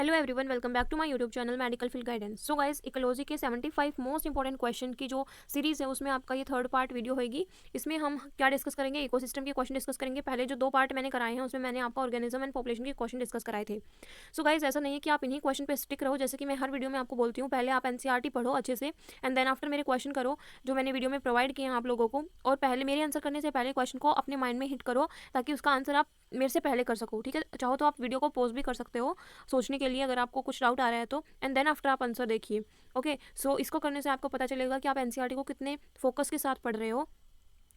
Hello everyone, welcome back to my YouTube channel medical field guidance. So guys, ecology के 75 most important question की जो series है उसमें आपका ये थर्ड पार्ट वीडियो होगी। इसमें हम क्या डिस्कस करेंगे, इकोसिस्टम के क्वेश्चन डिस्कस करेंगे। पहले जो 2 पार्ट मैंने कराए हैं उसमें मैंने आपका ऑर्गेनिज्म एंड पॉपुलेशन के क्वेश्चन डिस्कस कराए थे। सो गाइस, ऐसा नहीं है कि आप इन्हीं क्वेश्चन पे स्टिक रहो, जैसे कि मैं हर वीडियो में आपको बोलती हूँ। पहले आप एनसीईआरटी पढ़ो अच्छे से एंड देन आफ्टर मेरे क्वेश्चन करो जो मैंने वीडियो में प्रोवाइड किए हैं आप लोगों को। और पहले मेरे आंसर करने से पहले क्वेश्चन को अपने माइंड में हिट करो ताकि उसका आंसर आप मेरे से पहले कर सको। ठीक है, चाहो तो आप वीडियो को पॉज भी कर सकते हो सोचने के लिए, अगर आपको कुछ डाउट आ रहा है तो, एंड देन आफ्टर आप आंसर देखिए। ओके, सो इसको करने से आपको पता चलेगा कि आप एनसीईआरटी को कितने फोकस के साथ पढ़ रहे हो।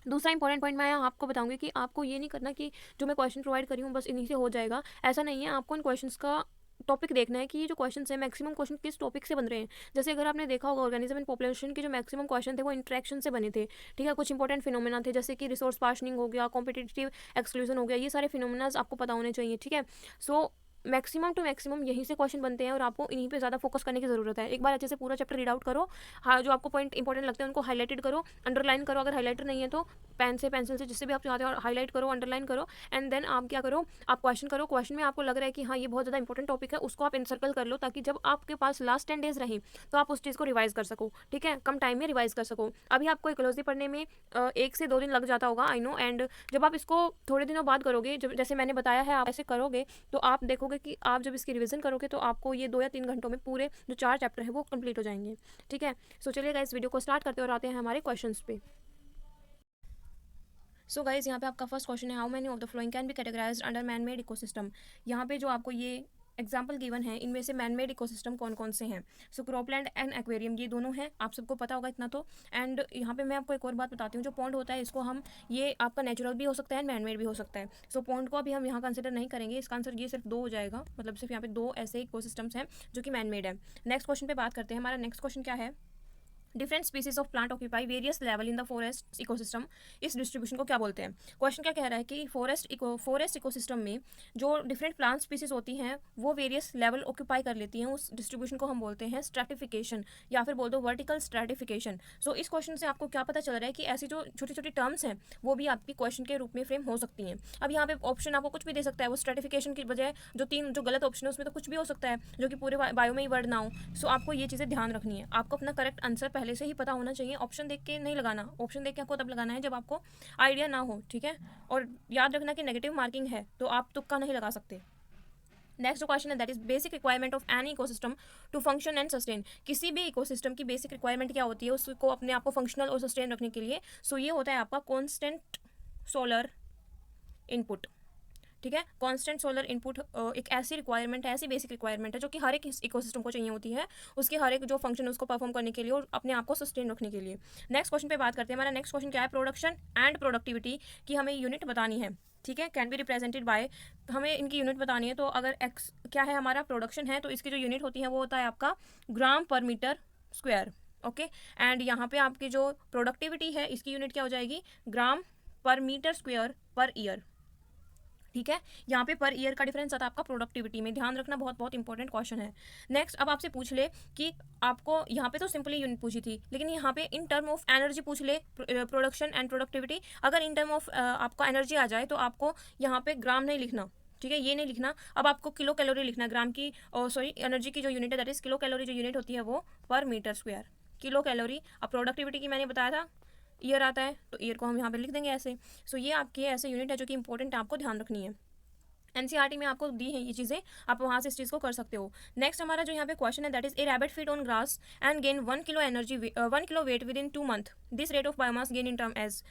दूसरा इंपॉर्टेंट पॉइंट मैं आपको बताऊंगी कि आपको ये नहीं करना कि जो मैं क्वेश्चन प्रोवाइड करी हूँ बस इन्हीं से हो जाएगा। ऐसा नहीं है, आपको इन क्वेश्चंस का टॉपिक देखना है कि ये जो क्वेश्चन है मैक्सिमम क्वेश्चन किस टॉपिक से बन रहे हैं। जैसे अगर आपने देखा होगा ऑर्गेनिज्म एंड पॉपुलेशन के जो मैक्सिमम क्वेश्चन थे वो इंटरेक्शन से बने थे। ठीक है, कुछ इंपॉर्टेंट फिनोमेना थे जैसे कि रिसोर्स पार्शनिंग हो गया, कॉम्पिटिटिव एक्सक्लूजन हो गया, ये सारे फिनोमेनाज आपको पता होने चाहिए। ठीक है, सो मैक्सिमम टू मैक्सिमम यहीं से क्वेश्चन बनते हैं और आपको इन्हीं पे ज़्यादा फोकस करने की ज़रूरत है। एक बार अच्छे से पूरा चैप्टर रीड आउट करो। हाँ, जो आपको पॉइंट इंपॉर्टेंट लगते हैं उनको हाईलाइटेड करो, अंडरलाइन करो। अगर हाईलाइटर नहीं है तो पेन से, पेंसिल से, जिससे भी आप चाहते हो हाईलाइट करो, अंडरलाइन करो। एंड देन आप क्या करो, आप क्वेश्चन करो। क्वेश्चन में आपको लग रहा है कि हाँ ये बहुत ज़्यादा इंपॉर्टेंट टॉपिक है, उसको आप इंसर्कल कर लो ताकि जब आपके पास लास्ट 10 डेज रहें तो आप उस चीज़ को रिवाइज कर सको। ठीक है, कम टाइम में रिवाइज कर सको। अभी आपको इकोलॉजी पढ़ने में 1 से 2 दिन लग जाता होगा, आई नो। एंड जब आप इसको थोड़े दिनों बाद करोगे, जब जैसे मैंने बताया है आप ऐसे करोगे तो आप देखोगे कि आप जब इसकी रिवीजन करोगे तो आपको ये 2 या 3 घंटों में पूरे जो 4 चैप्टर है वो कंप्लीट हो जाएंगे। ठीक है, सो चलिएगा इस वीडियो को स्टार्ट करते और आते हैं हमारे क्वेश्चंस पे। सो गाइज, यहाँ पे आपका फर्स्ट क्वेश्चन है, how many of the flowing can be categorised under man made ecosystem. यहाँ पे जो आपको ये एग्जाम्पल गिवन है इनमें से मैन मेड इकोसिस्टम कौन कौन से हैं। सो क्रॉपलैंड एंड एक्वेरियम ये दोनों हैं, आप सबको पता होगा इतना तो। एंड यहाँ पे मैं आपको एक और बात बताती हूँ, जो पॉन्ड होता है इसको हम, ये आपका नेचुरल भी हो सकता है, मैन मेड भी हो सकता है। सो पॉन्ड को अभी हम यहाँ कंसिडर नहीं करेंगे, इसका आंसर ये सिर्फ 2 हो जाएगा, मतलब सिर्फ यहाँ पे 2 ऐसे इकोसिस्टम्स हैं जो कि मैन मेड है। नेक्स्ट क्वेश्चन पे बात करते हैं। हमारा नेक्स्ट क्वेश्चन क्या है, different species of plant occupy various level in the forest ecosystem. इस डिस्ट्रीब्यूशन को क्या बोलते हैं। क्वेश्चन क्या कह रहा है कि फॉरेस्ट इकोसिस्टम में जो डिफरेंट प्लांट स्पीसीज होती हैं वो वेरियस लेवल ऑक्यूपाई कर लेती हैं, उस डिस्ट्रीब्यूशन को हम बोलते हैं स्ट्रैटिफिकेशन, या फिर बोल दो वर्टिकल स्ट्रैटिफिकेशन। सो इस क्वेश्चन से आपको क्या पता चल रहा है कि ऐसी जो छोटी छोटी टर्म्स हैं वो भी आपकी क्वेश्चन के रूप में फ्रेम हो सकती हैं। अब यहाँ पे ऑप्शन आपको कुछ भी दे सकता है, वो स्ट्रैटिफिकेशन की बजाय जो 3 जो गलत ऑप्शन है उसमें तो कुछ भी हो सकता है जो कि पूरे बायो में ही वर्ड ना हो। सो आपको ये चीज़ें ध्यान रखनी है, आपको अपना करेक्ट आंसर पहले से ही पता होना चाहिए। ऑप्शन देख के नहीं लगाना, ऑप्शन देख के आपको तब लगाना है जब आपको आइडिया ना हो। ठीक है, और याद रखना कि नेगेटिव मार्किंग है तो आप तुक्का नहीं लगा सकते। नेक्स्ट क्वेश्चन है, that is basic requirement of any ecosystem to function and sustain. किसी भी इकोसिस्टम की बेसिक रिक्वायरमेंट क्या होती है उसको अपने आप को फंक्शनल और सस्टेन रखने के लिए। सो ये होता है आपका कॉन्स्टेंट सोलर इनपुट। ठीक है, कांस्टेंट सोलर इनपुट एक ऐसी रिक्वायरमेंट है, ऐसी बेसिक रिक्वायरमेंट है जो कि हर एक इकोसिस्टम को चाहिए होती है, उसके हर एक जो फंक्शन है उसको परफॉर्म करने के लिए और अपने आप को सस्टेन रखने के लिए। नेक्स्ट क्वेश्चन पे बात करते हैं। हमारा नेक्स्ट क्वेश्चन क्या है, प्रोडक्शन एंड प्रोडक्टिविटी की हमें यूनिट बतानी है। ठीक है, कैन बी रिप्रेजेंटेड बाय, हमें इनकी यूनिट बतानी है। तो अगर एक्स क्या है, हमारा प्रोडक्शन है, तो इसकी जो यूनिट होती है वो होता है आपका ग्राम पर मीटर स्क्वायर। ओके, एंड यहाँ पे आपकी जो प्रोडक्टिविटी है इसकी यूनिट क्या हो जाएगी, ग्राम पर मीटर स्क्वायर पर ईयर। ठीक है, यहाँ पे पर ईयर का डिफरेंस आता है आपका प्रोडक्टिविटी में, ध्यान रखना, बहुत बहुत इंपॉर्टेंट क्वेश्चन है। नेक्स्ट, अब आपसे पूछ ले कि आपको यहाँ पे तो सिंपली यूनिट पूछी थी, लेकिन यहाँ पे इन टर्म ऑफ एनर्जी पूछ ले, प्रोडक्शन एंड प्रोडक्टिविटी। अगर इन टर्म ऑफ आपका एनर्जी आ जाए तो आपको यहाँ पे ग्राम नहीं लिखना। ठीक है, ये नहीं लिखना, अब आपको किलो कैलोरी लिखना है। ग्राम की सॉरी एनर्जी की जो यूनिट है दैट इज किलो कैलोरी, जो यूनिट होती है वो पर मीटर स्क्वायर, किलो कैलोरी। अब प्रोडक्टिविटी की मैंने बताया था ईयर आता है तो ईयर को हम यहाँ पे लिख देंगे ऐसे। सो ये आपकी ऐसे यूनिट है जो कि इंपॉर्टेंट है, आपको ध्यान रखनी है। एनसीईआरटी में आपको दी है ये चीज़ें, आप वहाँ से इस चीज़ को कर सकते हो। नेक्स्ट हमारा जो यहाँ पे क्वेश्चन है, that is a rabbit feed on grass and gain 1 kilo energy 1 kilo weight with in 2 month, this rate of biomass gain in term age.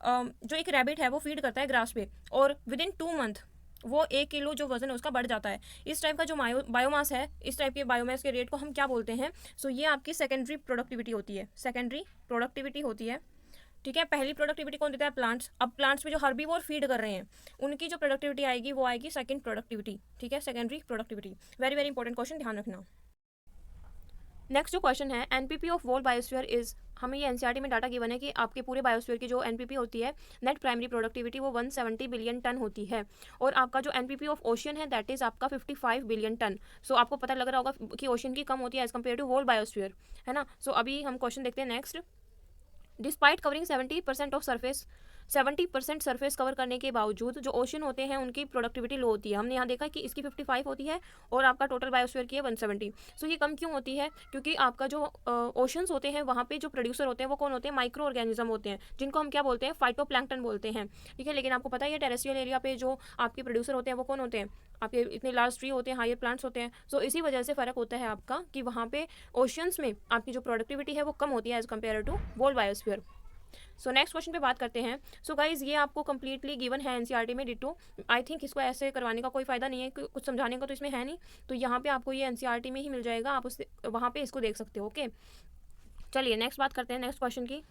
जो एक रैबिट है वो फीड करता है ग्रास पे और विद इन 2 मंथ वो 1 किलो जो वजन है उसका बढ़ जाता है। इस टाइप का जो बायोमास है, इस टाइप के बायोमास के रेट को हम क्या बोलते हैं। सो ये आपकी सेकेंडरी प्रोडक्टिविटी होती है, सेकेंडरी प्रोडक्टिविटी होती है। ठीक है, पहली प्रोडक्टिविटी कौन देता है, प्लांट्स। अब प्लांट्स में जो हर्बीवोर फीड कर रहे हैं उनकी जो प्रोडक्टिविटी आएगी वो आएगी सेकंड प्रोडक्टिविटी। ठीक है, secondary productivity, very very important question, ध्यान रखना। नेक्स्ट जो क्वेश्चन है, NPP of wall biosphere is, हमें ये एनसीईआरटी में डाटा गिवन है कि आपके पूरे बायोस्फीयर की जो एनपीपी होती है, नेट प्राइमरी प्रोडक्टिविटी, वो 170 बिलियन टन होती है। और आपका जो एनपीपी ऑफ ओशियन है दैट इज आपका 55 बिलियन टन। सो आपको पता लग रहा होगा कि ओशियन की कम होती है as compare to whole biosphere, है ना। सो अभी हम क्वेश्चन देखते हैं next. Despite covering 70% of surface, 70% surface cover करने के बावजूद जो ओशन होते हैं उनकी प्रोडक्टिविटी लो होती है। हमने यहाँ देखा कि इसकी 55 होती है और आपका टोटल बायोस्फीयर की है 170। सो ये कम क्यों होती है? क्योंकि आपका जो ओशंस होते हैं वहाँ पे जो प्रोड्यूसर होते हैं वो कौन होते हैं? माइक्रो ऑर्गेनिज्म होते हैं, जिनको हम क्या बोलते हैं? फाइटोप्लैंक्टन बोलते हैं, ठीक है। लेकिन आपको पता है टेरेस्ट्रियल एरिया पे जो आपके प्रोड्यूसर होते हैं वो कौन होते हैं? आपके इतने लार्ज ट्री होते हैं, हायर प्लांट्स होते हैं। सो इसी वजह से फ़र्क होता है आपका कि वहाँ पे ओशंस में आपकी जो प्रोडक्टिविटी है वो कम होती है as compare to world biosphere. So next question पे बात करते हैं। सो गाइज ये आपको कंप्लीटली गिवन है एनसीईआरटी में डिटो। आई थिंक इसको ऐसे करवाने का कोई फ़ायदा नहीं है, कुछ समझाने का तो इसमें है नहीं, तो यहाँ पे आपको ये एनसीईआरटी में ही मिल जाएगा, आप उस वहाँ पे इसको देख सकते हो। ओके, चलिए नेक्स्ट बात करते हैं नेक्स्ट क्वेश्चन की।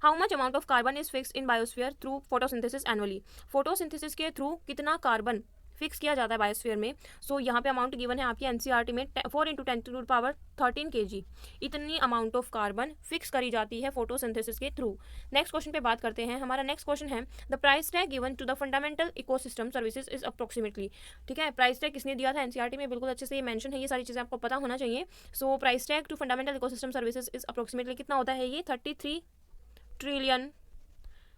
How much amount of carbon is fix in biosphere through photosynthesis annually? Photosynthesis के थ्रू कितना कार्बन फिक्स किया जाता है बायोस्फीयर में? सो यहाँ पे अमाउंट गिवन है आपकी एनसीईआरटी में 4 × 10⁻13 kg। इतनी अमाउंट ऑफ कार्बन फिक्स करी जाती है फोटोसिंथेसिस के थ्रू। नेक्स्ट क्वेश्चन पे बात करते हैं। हमारा नेक्स्ट क्वेश्चन है the price tag given to the fundamental ecosystem services is approximately. ठीक है, प्राइस टैग किसने दिया था? एनसीईआरटी में बिल्कुल अच्छे से ये मेंशन है, ये सारी चीज़ें आपको पता होना चाहिए। So price tag to fundamental ecosystem services is approximately कितना होता है? ये 33 ट्रिलियन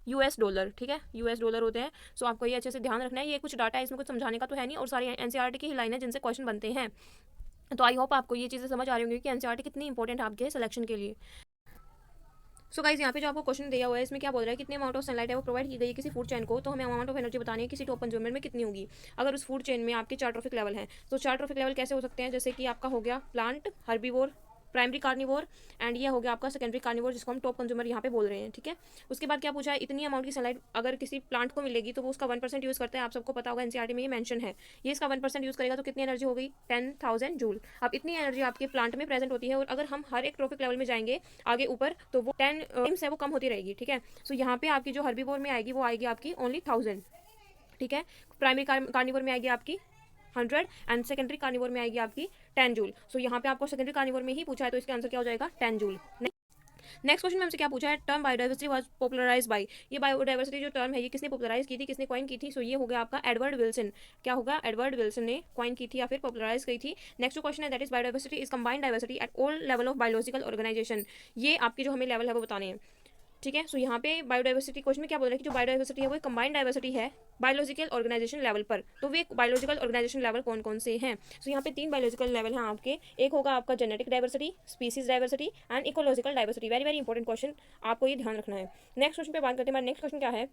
यूएस डॉलर, ठीक है, यूएस डॉलर होते हैं। सो आपको ये अच्छे से ध्यान रखना है। ये कुछ डाटा है, इसमें कुछ समझाने का तो है नहीं, और सारी एनसीईआरटी की ही लाइन है जिनसे क्वेश्चन बनते हैं। तो आई होप आपको ये चीज़ें समझ आ रही होंगी कि एनसीईआरटी कितनी इंपॉर्टेंट है आपके सिलेक्शन के लिए। सो गाइज यहाँ पे जो आपको क्वेश्चन दिया हुआ है इसमें क्या बोल रहा है? कितने अमाउंट ऑफ सनलाइट है वो प्रोवाइड की गई है किसी फूड चेन को, तो हमें अमाउंट ऑफ एनर्जी बतानी है किसी टॉप कंज्यूमर में कितनी होगी अगर उस फूड चेन में आपके 4 ट्रॉफिक लेवल हैं। तो 4 ट्रॉफिक लेवल कैसे हो सकते हैं? जैसे कि आपका हो गया plant, herbivore, primary carnivore, and ये हो गया आपका सेकेंडरी कार्निवोर, जिसको हम टॉप कंज्यूमर यहाँ पे बोल रहे हैं, ठीक है। उसके बाद क्या पूछा है? इतनी अमाउंट की सनलाइट अगर किसी प्लांट को मिलेगी तो वो उसका 1% यूज़ करता है, आप सबको पता होगा, एनसीईआरटी में ये मेंशन है। ये इसका 1% यूज़ करेगा तो कितनी एनर्जी हो गई? 10,000 जूल। अब इतनी एनर्जी आपके प्लांट में प्रेजेंट होती है, और अगर हम हर एक ट्रॉफिक लेवल में जाएंगे आगे ऊपर तो वो 10 टाइम्स है वो कम होती रहेगी, ठीक है। सो यहाँ पे आपकी जो हर्बीवोर में आएगी वो आएगी आपकी ओनली 1000, ठीक है। प्राइमरी कार्निवोर में आएगी आपकी 100 एंड सेकेंडरी कार्निवोर में आएगी आपकी 10 जूल। सो यहाँ पे आपको सेकेंडरी कार्निवोर में ही पूछा है तो इसका आंसर क्या हो जाएगा? 10 जूल। नेक्स्ट क्वेश्चन में हमसे क्या पूछा है? Term biodiversity was popularize by. ये बायोडाइवर्सिटी जो टर्म है ये किसने पॉपुलराइज की थी, किसने कॉइन की थी? सो ये हो गया आपका एडवर्ड विल्सन। क्या होगा? एडवर्ड विल्सन ने कॉइन की थी या फिर पॉपुलराइज की थी। नेक्स्ट क्वेश्चन है that is biodiversity is combined diversity at all level of biological organization. ये आपके जो हमें लेवल है वो बताने हैं, ठीक है। सो यहाँ पे बायोडाइवर्सिटी क्वेश्चन में क्या बोल रहा है कि जो बायोडाइवर्सिटी है वो कंबाइंड डाइवर्सिटी है बायोलॉजिकल ऑर्गेनाइजेशन लेवल पर। तो वे बायोलॉजिकल ऑर्गेनाइजेशन लेवल कौन कौन से हैं? सो यहाँ पे 3 बायोलॉजिकल लेवल हैं आपके। एक होगा आपका genetic diversity, species diversity and ecological diversity. Very very important question, आपको ये ध्यान रखना है। नेक्स्ट क्वेश्चन पे बात करते हैं। हमारा नेक्स्ट क्वेश्चन क्या है?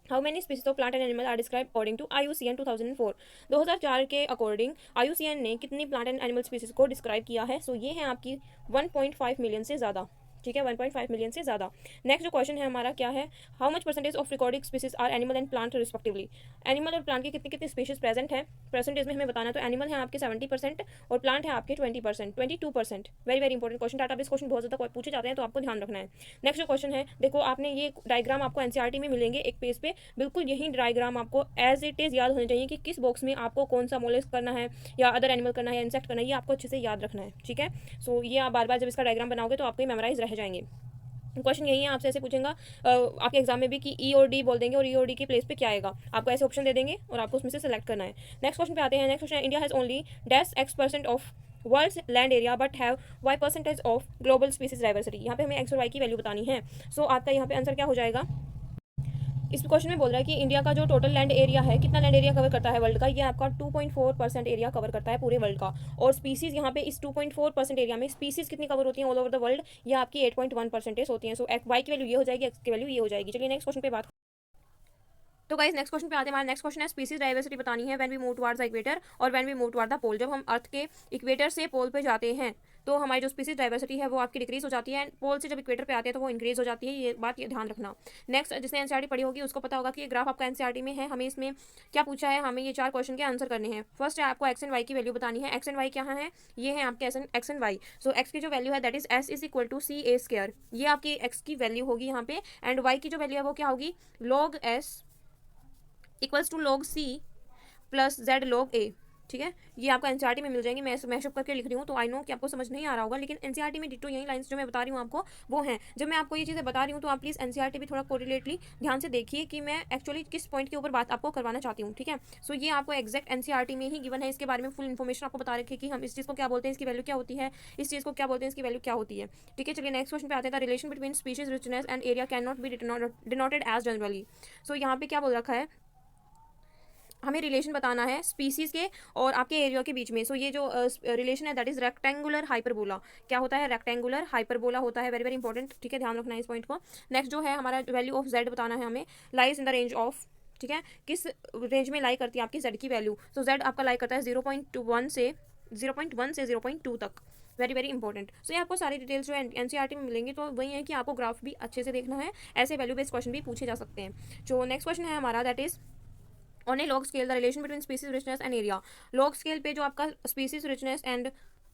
How many species of plant and animal are describe according to IUCN 2004। 2004 के अकॉर्डिंग IUCN ने कितनी प्लांट एंड एनिमल स्पीसीज को डिस्क्राइब किया है? सो ये है आपकी 1.5 मिलियन से ज़्यादा, ठीक है, 1.5 मिलियन से ज़्यादा। नेक्स्ट जो क्वेश्चन है हमारा क्या है? How much percentage of recording species are animal and plant respectively. Animal और प्लांट की कितनी कितनी स्पीशीज प्रेजेंट है परसेंटेज में हमें बताना। तो एनिमल है आपके 70% और प्लांट है आपके 20%, 22%। Very very important question, database question बहुत ज़्यादा पूछे जाते हैं तो आपको ध्यान रखना है। नेक्स्ट जो क्वेश्चन है, देखो आपने ये डायग्राम आपको एनसीईआरटी में मिलेंगे एक पेज पे, बिल्कुल यही डायग्राम आपको एज इट इज़ याद होने चाहिए कि किस बॉक्स में आपको कौन सा मोलेस्ट करना है या अदर एनिमल करना है या इंसेक्ट करना है, ये आपको अच्छे से याद रखना है, ठीक है। सो ये आप बार बार जब इसका डायग्राम बनाओगे तो आपको ये मेमोराइज रह जाएंगे। क्वेश्चन यही है, आपसे ऐसे पूछेगा आपके एग्जाम में भी कि ई और डी बोल देंगे और ई और डी की प्लेस पे क्या आएगा, आपको ऐसे ऑप्शन दे देंगे और आपको उसमें से सेलेक्ट करना है। नेक्स्ट क्वेश्चन पे आते हैं। Next question, India has only -X% of world's land area but have Y% of global species diversity. यहाँ पे हमें एक्स और वाई की वैल्यू बतानी है। सो आपका यहाँ पे आंसर क्या हो जाएगा? इस क्वेश्चन में बोल रहा है कि इंडिया का जो टोटल लैंड एरिया है, कितना लैंड एरिया कवर करता है वर्ल्ड का? ये आपका 2.4% एरिया कवर करता है पूरे वर्ल्ड का। और स्पीसीज यहाँ पे इस 2.4% एरिया में स्पीसीज कितनी कवर होती हैं ऑल ओवर द वर्ल्ड? ये आपकी 8.1% होती हैं। सो वाई की वैल्यू ये हो जाएगी, एक्स की वैल्यू ये हो जाएगी। चलिए नेक्स्ट क्वेश्चन पे बात। तो गाइस नेक्स्ट क्वेश्चन पे आते हैं। हमारा नेक्स्ट क्वेश्चन है स्पीसीज डाइवर्सिटी बतानी है when we move towards the equator और when we move toward the pole. जब हम अर्थ के इक्वेटर से पोल पे जाते हैं तो हमारी जो स्पीसीज डाइवर्सिटी है वो आपकी डिक्रीज हो जाती है, पोल से जब इक्वेटर पे आते हैं तो वो इंक्रीज हो जाती है। ये बात ये ध्यान रखना। नेक्स्ट जिसने एनसीईआरटी पढ़ी होगी उसको पता होगा कि ये ग्राफ आपका एनसीईआरटी में है। हमें इसमें क्या पूछा है? हमें ये 4 क्वेश्चन के आंसर करने हैं। फर्स्ट है आपको एक्स एंड वाई की वैल्यू बतानी है। एक्स एंड वाई क्या है? ये है आपके X and Y. So X की जो वैल्यू है that is S is equal to CA²। ये आपकी एक्स की वैल्यू होगी यहाँ पे, एंड वाई की जो वैल्यू है वो क्या होगी? log S equals to log C plus Z log A। ठीक है, ये आपको एनसीईआरटी में मिल जाएंगे। मैं मैशअप करके लिख रही हूँ तो आई नो कि आपको समझ नहीं आ रहा होगा, लेकिन एनसीईआरटी में डिटो यही लाइन्स जो मैं बता रही हूँ आपको वो हैं। जब मैं आपको ये चीज़ें बता रही हूँ तो आप प्लीज़ एनसीईआरटी भी थोड़ा कोरिलेटली ध्यान से देखिए कि मैं एक्चुअली किस पॉइंट के ऊपर बात आपको करवाना चाहती हूँ। ठीक है, सो ये आपको एक्जैक्ट एनसीईआरटी में ही गिवन है, इसके बारे में फुल इन्फॉर्मेशन आपको बता रखी है कि हम इस चीज़ को क्या बोलते हैं, इसकी वैल्यू क्या होती है, इस चीज़ को क्या बोलते हैं, इसकी वैल्यू क्या होती है। ठीक है, चलिए नेक्स्ट क्वेश्चन पे आते हैं। The relation between species richness and area can not be denoted as generally. सो यहाँ पे क्या बोल रखा है, हमें रिलेशन बताना है स्पीसीज के और आपके एरिया के बीच में। सो ये जो रिलेशन है दैट इज रेक्टेंगुलर हाइपरबोला। क्या होता है, रेक्टेंगुलर हाइपरबोला होता है। वेरी वेरी इंपॉर्टेंट, ठीक है, ध्यान रखना है इस पॉइंट को। नेक्स्ट जो है हमारा वैल्यू ऑफ जेड बताना है हमें, lies in the range of, ठीक है, किस रेंज में लाई करती है आपकी जेड की वैल्यू। सो जेड आपका लाई करता है 0.1 से 0.2 तक। Very very important. सो ये आपको सारी डिटेल्स जो एनसीईआरटी में मिलेंगी, तो वही है कि आपको ग्राफ भी अच्छे से देखना है, ऐसे वैल्यू बेस्ड क्वेश्चन भी पूछे जा सकते हैं। जो नेक्स्ट क्वेश्चन है हमारा that is on A log scale the relation between species richness and area. Log scale पे जो आपका स्पीसीज रिचनेस एंड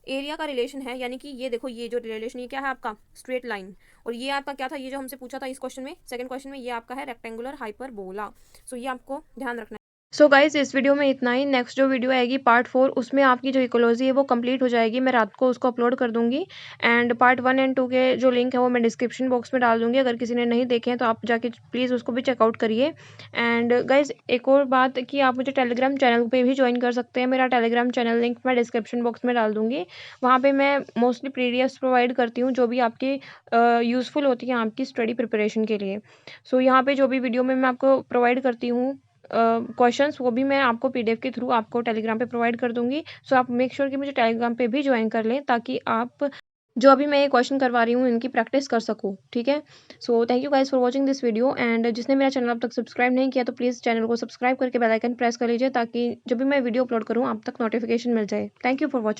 एरिया का रिलेशन है, यानी कि ये देखो ये जो रिलेशन ये क्या है आपका स्ट्रेट लाइन, और ये आपका क्या था, ये जो हमसे पूछा था इस क्वेश्चन में, सेकंड क्वेश्चन में, ये आपका है रेक्टेंगुलर हाइपरबोला। सो ये आपको ध्यान रखना है। सो गाइज इस वीडियो में इतना ही। नेक्स्ट जो वीडियो आएगी पार्ट 4, उसमें आपकी जो इकोलॉजी है वो कंप्लीट हो जाएगी। मैं रात को उसको अपलोड कर दूंगी एंड पार्ट 1 एंड 2 के जो लिंक है वो मैं डिस्क्रिप्शन बॉक्स में डाल दूंगी। अगर किसी ने नहीं देखे हैं तो आप जाके प्लीज़ उसको भी चेकआउट करिए। एंड गाइज एक और बात कि आप मुझे टेलीग्राम चैनल पे भी ज्वाइन कर सकते हैं। मेरा टेलीग्राम चैनल लिंक मैं डिस्क्रिप्शन बॉक्स में डाल दूंगी। वहाँ पर मैं मोस्टली पीडीएफ्स प्रोवाइड करती हूँ जो भी आपकी यूज़फुल होती हैं आपकी स्टडी प्रिपरेशन के लिए। सो यहाँ पे जो भी वीडियो में मैं आपको प्रोवाइड करती हूँ क्वेश्चंस, वो भी मैं आपको पीडीएफ के थ्रू आपको टेलीग्राम पे प्रोवाइड कर दूंगी। सो आप मेक श्योर कि मुझे टेलीग्राम पे भी ज्वाइन कर लें, ताकि आप जो अभी मैं ये क्वेश्चन करवा रही हूँ इनकी प्रैक्टिस कर सकूँ। ठीक है, so thank you guys for watching this video. And जिसने मेरा चैनल अब तक सब्सक्राइब नहीं किया तो प्लीज़ चैनल को सब्सक्राइब करके बेल आइकन प्रेस कर लीजिए, ताकि जब भी मैं वीडियो अपलोड करूँ आप तक नोटिफिकेशन मिल जाए। Thank you for watching.